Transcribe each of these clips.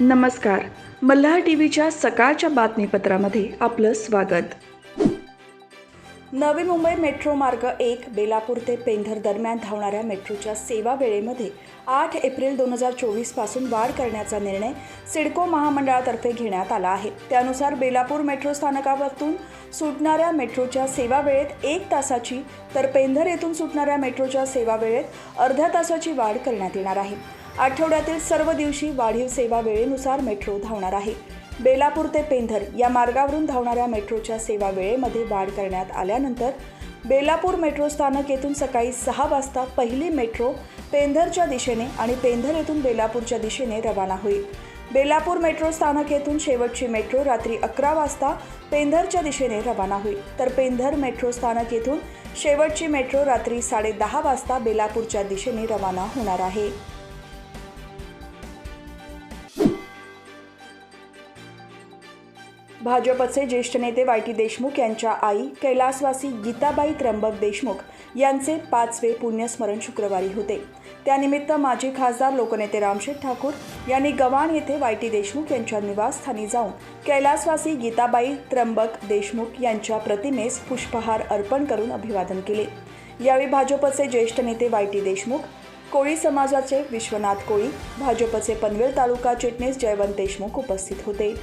नमस्कार. मल्हार टीव्हीच्या सकाळच्या बातमीपत्रामध्ये आपलं स्वागत. नवी मुंबई मेट्रो मार्ग 1 बेलापूर ते पेंधर दरम्यान धावणाऱ्या मेट्रोच्या सेवा वेळेमध्ये 8 एप्रिल 2024 पासून वाढ करण्याचा निर्णय सिडको महामंडळातर्फे घेण्यात आला आहे. त्यानुसार बेलापूर मेट्रो स्थानकापासून सुटणाऱ्या मेट्रोच्या सेवा वेळेत 1 तासाची तर पेंधर येथून सुटणाऱ्या मेट्रोच्या सेवा वेळेत अर्ध्या तासाची वाढ करण्यात येणार आहे. आठवड्यातील सर्व दिवशी वाढीव सेवा वेळेनुसार मेट्रो धावणार आहे. बेलापूर ते पेंधर या मार्गावरून धावणाऱ्या मेट्रोच्या सेवा वेळेमध्ये वाढ करण्यात आल्यानंतर बेलापूर मेट्रो स्थानक येथून सकाळी 6 वाजता पहिली मेट्रो पेंधरच्या दिशेने आणि पेंधर येथून बेलापूरच्या दिशेने रवाना होईल. बेलापूर मेट्रो स्थानक येथून शेवटची मेट्रो रात्री 11 वाजता पेंधरच्या दिशेने रवाना होईल, तर पेंधर मेट्रो स्थानक येथून शेवटची मेट्रो रात्री 10:30 वाजता बेलापूरच्या दिशेने रवाना होणार आहे. भाजपचे ज्येष्ठ नेते वाय.टी. देशमुख यांच्या आई कैलासवासी गीताबाई त्र्यंबक देशमुख यांचे 5वे पुण्यस्मरण शुक्रवारी होते. त्यानिमित्त माजी खासदार लोकनेते रामशेठ ठाकूर यांनी गव्हाण येथे वाय.टी. देशमुख यांच्या निवासस्थानी जाऊन कैलासवासी गीताबाई त्र्यंबक देशमुख यांच्या प्रतिमेस पुष्पहार अर्पण करून अभिवादन केले. यावेळी भाजपचे ज्येष्ठ नेते वाय.टी. देशमुख, कोळी समाजाचे विश्वनाथ कोळी, भाजपचे पनवेल तालुका चिटणीस जयवंत देशमुख उपस्थित होते.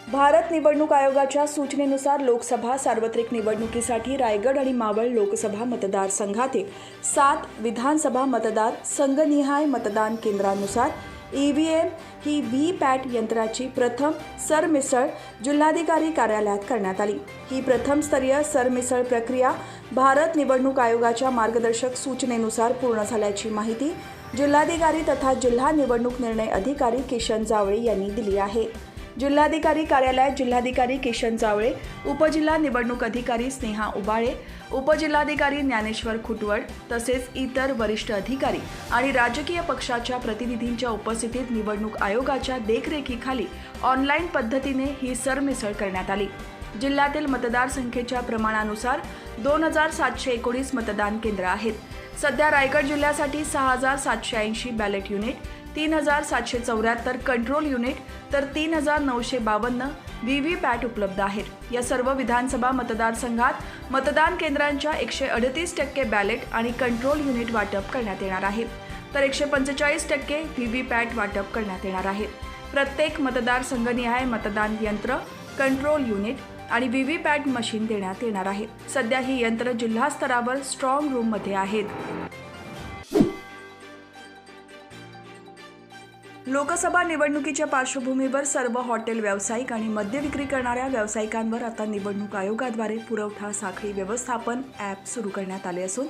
भारत निवडणूक आयोगाच्या सूचनेनुसार लोकसभा सार्वत्रिक निवडणुकीसाठी रायगड आणि मावळ लोकसभा मतदारसंघातील 7 विधानसभा मतदार संघनिहाय मतदान केंद्रानुसार EVM ही व्हीपॅट यंत्राची प्रथम सरमिसळ जिल्हाधिकारी कार्यालयात करण्यात आली. ही प्रथम स्तरीय सरमिसळ प्रक्रिया भारत निवडणूक आयोगाच्या मार्गदर्शक सूचनेनुसार पूर्ण झाल्याची माहिती जिल्हाधिकारी तथा जिल्हा निवडणूक निर्णय अधिकारी किशन जावळे यांनी दिली आहे. जिल्हाधिकारी कार्यालयात जिल्हाधिकारी किशन जावळे, उपजिल्हा निवडणूक अधिकारी स्नेहा उबाळे, उपजिल्हाधिकारी ज्ञानेश्वर खुटवड तसेच इतर वरिष्ठ अधिकारी आणि राजकीय पक्षाच्या प्रतिनिधींच्या उपस्थितीत निवडणूक आयोगाच्या देखरेखीखाली ऑनलाईन पद्धतीने ही सरमिसळ करण्यात आली. जिल्ह्यातील मतदार संख्येच्या प्रमाणानुसार 2719 मतदान केंद्र आहेत. सध्या रायगड जिल्ह्यासाठी 6780 बॅलेट युनिट, 3774 कंट्रोल युनिट तर 3952 व्हीव्हीपॅट उपलब्ध आहेत. या सर्व विधानसभा मतदारसंघात मतदान केंद्रांच्या 138% बॅलेट आणि कंट्रोल युनिट वाटप करण्यात येणार आहे, तर 145% व्हीव्हीपॅट वाटप करण्यात येणार आहे. प्रत्येक मतदारसंघनिहाय मतदान यंत्र, कंट्रोल युनिट आणि व्हीव्हीपॅट मशीन देण्यात येणार आहे. सध्या ही यंत्र जिल्हा स्तरावर स्ट्रॉंग रूममध्ये आहेत. लोकसभा निवडणुकीच्या पार्श्वभूमीवर सर्व हॉटेल व्यावसायिक आणि मद्य विक्री करणाऱ्या व्यावसायिकांवर आता निवडणूक आयोगाद्वारे पुरवठा साखळी व्यवस्थापन ॲप सुरू करण्यात आले असून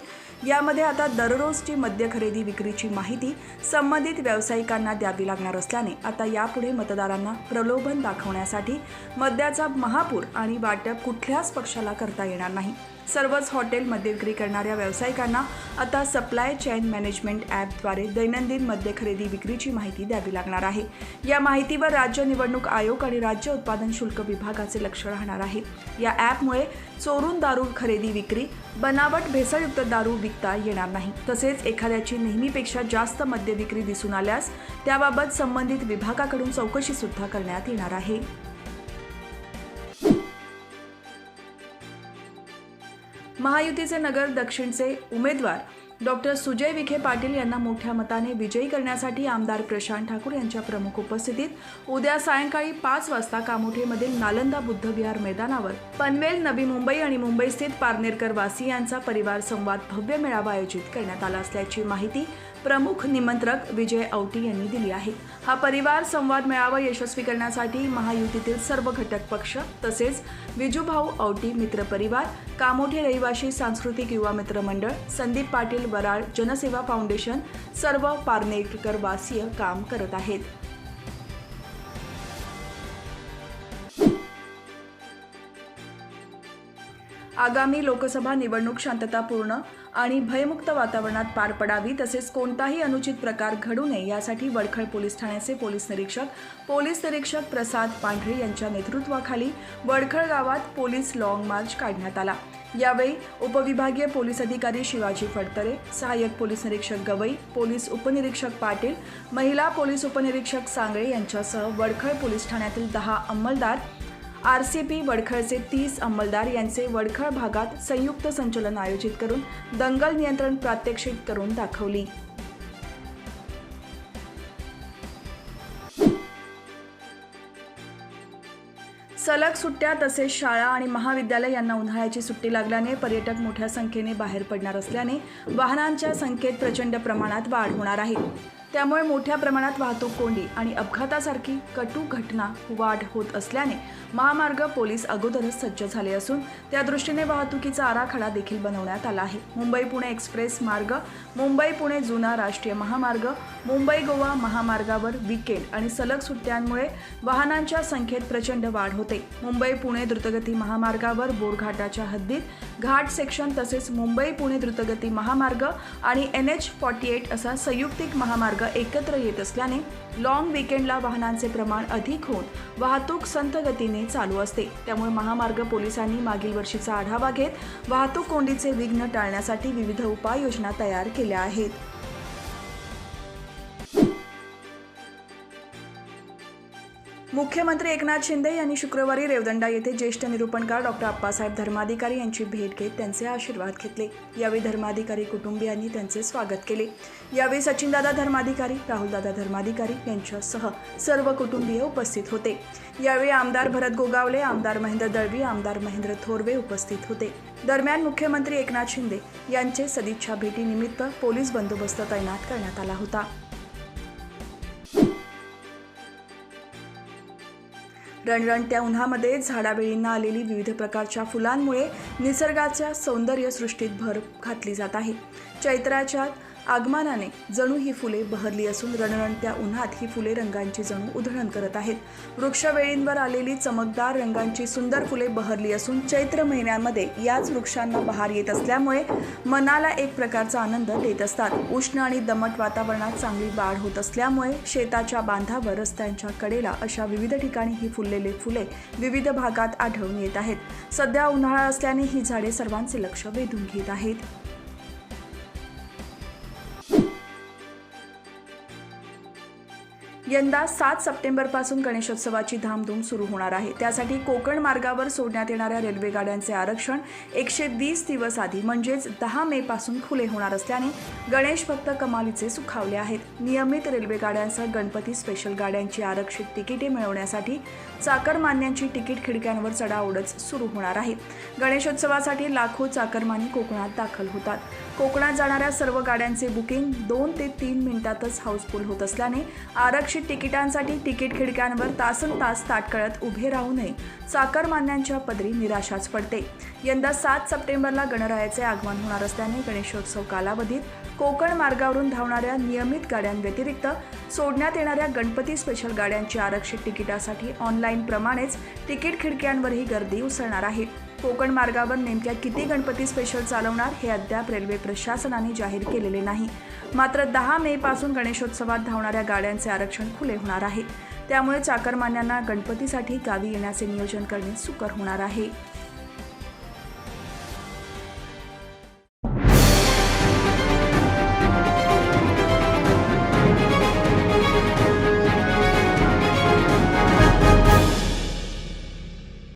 यामध्ये आता दररोजची मद्य खरेदी विक्रीची माहिती संबंधित व्यावसायिकांना द्यावी लागणार असल्याने आता यापुढे मतदारांना प्रलोभन दाखवण्यासाठी मद्याचा महापूर आणि वाटप कुठल्याच पक्षाला करता येणार नाही. सर्वच हॉटेल मद्य विक्री करणाऱ्या व्यावसायिकांना आता सप्लाय चेन मॅनेजमेंट ॲपद्वारे दैनंदिन मद्य खरेदी विक्रीची माहिती द्यावी लागणार आहे. या माहितीवर राज्य निवडणूक आयोग आणि राज्य उत्पादन शुल्क विभागाचे लक्ष राहणार आहे. या ॲपमुळे चोरून दारू खरेदी विक्री, बनावट भेसळयुक्त दारू विकता येणार नाही. तसेच एखाद्याची नेहमीपेक्षा जास्त मद्य विक्री दिसून आल्यास त्याबाबत संबंधित विभागाकडून चौकशी सुद्धा करण्यात येणार आहे. महायुतीचे नगर दक्षिणचे उमेदवार डॉक्टर सुजय विखे पाटील यांना मोठ्या मताने विजयी करण्यासाठी आमदार प्रशांत ठाकूर यांच्या प्रमुख उपस्थितीत उद्या सायंकाळी 5 वाजता कामोठेमधील नालंदा बुद्धविहार मैदानावर पनवेल, नवी मुंबई आणि मुंबईस्थित पारनेरकर वासियांचा परिवार संवाद भव्य मेळावा आयोजित करण्यात आला असल्याची माहिती प्रमुख निमंत्रक विजय औटी यांनी दिली आहे. हा परिवार संवाद मेळावा यशस्वी करण्यासाठी महायुतीतील सर्व घटक पक्ष तसेच विजूभाऊ औटी मित्र परिवार, कामोठे रहिवासी सांस्कृतिक युवा मित्र मंडळ, संदीप पाटील वराळ जनसेवा फाउंडेशन सर्व पारनेरकर वासीय काम करत आहेत. आगामी लोकसभा निवडणूक शांततापूर्ण आणि भयमुक्त वातावरणात पार पडावी तसेच कोणताही अनुचित प्रकार घडू नये यासाठी वडखळ पोलीस ठाण्याचे पोलीस निरीक्षक प्रसाद पांढरे यांच्या नेतृत्वाखाली वडखळ गावात पोलीस लॉंग मार्च काढण्यात आला. यावेळी उपविभागीय पोलीस अधिकारी शिवाजी फडतरे, सहाय्यक पोलीस निरीक्षक गवई, पोलीस उपनिरीक्षक पाटील, महिला पोलीस उपनिरीक्षक सांगळे यांच्यासह वडखळ पोलीस ठाण्यातील 10 अंमलदार, RCP वडखळचे 30 अंमलदार यांचे वडखळ भागात संयुक्त संचलन आयोजित करून दंगल नियंत्रण प्रात्यक्षिक करून दाखवली। सलग सुट्ट्या तसेच शाळा आणि महाविद्यालय यांना उन्हाळ्याची सुट्टी लागल्याने पर्यटक मोठ्या संख्येने बाहेर पडणार असल्याने वाहनांच्या संख्येत प्रचंड प्रमाणात वाढ होणार आहे। त्यामुळे मोठ्या प्रमाणात वाहतूक कोंडी आणि अपघातासारखी कटू घटना वाढ होत असल्याने महामार्ग पोलीस अगोदरच सज्ज झाले असून त्या दृष्टीने वाहतुकीचा आराखडा देखील बनवण्यात आला आहे। मुंबई पुणे एक्सप्रेस मार्ग, मुंबई पुणे जुना राष्ट्रीय महामार्ग, मुंबई गोवा महामार्गावर वीकेंड आणि सलग सुट्ट्यांमुळे वाहनांच्या संख्येत प्रचंड वाढ होते। मुंबई पुणे द्रुतगती महामार्गावर बोरघाटाच्या हद्दीत घाट सेक्शन तसेच मुंबई पुणे द्रुतगती महामार्ग आणि NH48 असा संयुक्तिक महामार्ग एकत्र येत असल्याने लॉंग वीकेंडला वाहनांचे प्रमाण अधिक होऊन वाहतूक संथ गतीने चालू असते। त्यामुळे महामार्ग पोलिसांनी मागील वर्षीचा आढावा घेत वाहतूक कोंडीचे विघ्न टाळण्यासाठी विविध उपाययोजना तयार केल्या आहेत। मुख्यमंत्री एकनाथ शिंदे यांनी शुक्रवारी रेवदंडा येथे ज्येष्ठ निरूपणकार डॉक्टर अप्पासाहेब धर्माधिकारी यांची भेट घेत त्यांचे आशीर्वाद घेतले। यावेळी धर्माधिकारी कुटुंबियांनी त्यांचे स्वागत केले। यावेळी सचिनदादा धर्माधिकारी, राहुलदादा धर्माधिकारी यांच्यासह सर्व कुटुंबीय उपस्थित होते। यावेळी आमदार भरत गोगावले, आमदार महेंद्र दळवी, आमदार महेंद्र थोरवे उपस्थित होते। दरम्यान मुख्यमंत्री एकनाथ शिंदे यांचे सदिच्छा भेटीनिमित्त पोलीस बंदोबस्त तैनात करण्यात आला होता। रणरणत्या उन्हामध्ये झाडावेळींना आलेली विविध प्रकारच्या फुलांमुळे निसर्गाच्या सौंदर्यसृष्टीत भर घातली जात आहे। चैत्राच्या आगमनाने जणू ही फुले बहरली असून रणरणत्या उन्हात ही फुले रंगांची जणू उधळण करत आहेत। वृक्षवेळींवर आलेली चमकदार रंगांची सुंदर फुले बहरली असून चैत्र महिन्यामध्ये याच वृक्षांना बहार येत असल्यामुळे मनाला एक प्रकारचा आनंद देत असतात। उष्ण आणि दमट वातावरणात चांगली वाढ होत असल्यामुळे शेताच्या बांधावर, रस्त्यांच्या कडेला अशा विविध ठिकाणी ही फुललेली फुले विविध भागात आढळून येत आहेत। सध्या उन्हाळा असल्याने ही झाडे सर्वांचे लक्ष वेधून घेत आहेत। यंदा 7 सप्टेंबरपासून गणेशोत्सवाची धामधूम सुरू होणार आहे। त्यासाठी कोकण मार्गावर सोडण्यात येणाऱ्या रेल्वे गाड्यांचे आरक्षण 120 दिवस आधी म्हणजेच 10 मे पासून खुले होणार असल्याने गणेश भक्त कमालीचे सुखावले आहेत। नियमित रेल्वे गाड्यांसह गणपती स्पेशल गाड्यांची आरक्षित तिकिटे मिळवण्यासाठी चाकरमान्यांची तिकीट खिडक्यांवर चढाओढच सुरू होणार आहे। गणेशोत्सवासाठी लाखो चाकरमानी कोकणात दाखल होतात। कोकणात जाणाऱ्या सर्व गाड्यांचे बुकिंग 2 ते 3 मिनिटातच हाऊसफुल होत असल्याने आरक्षित तिकिटांसाठी तिकीट खिडक्यांवर तासनतास ताटकळत उभे राहू नये चाकरमान्यांच्या पदरी निराशाच पडते। यंदा 7 सप्टेंबरला गणरायाचे आगमन होणार असल्याने गणेशोत्सव कालावधीत कोकण मार्गावरून धावणाऱ्या नियमित गाड्यांव्यतिरिक्त सोडण्यात येणाऱ्या गणपती स्पेशल गाड्यांची आरक्षित तिकिटासाठी ऑनलाईन प्रमाणेच तिकीट खिडक्यांवरही गर्दी उसळणार आहे। कोकण मार्गावर नेमक्या किती गणपती स्पेशल चालवणार हे अद्याप रेल्वे प्रशासनाने जाहीर केलेले नाही। मात्र 10 मे पासून गणेशोत्सवात धावणाऱ्या गाड्यांचे आरक्षण खुले होणार आहे। त्यामुळे चाकरमान्यांना गणपतीसाठी गावी येण्याचे नियोजन करणे सुकर होणार आहे।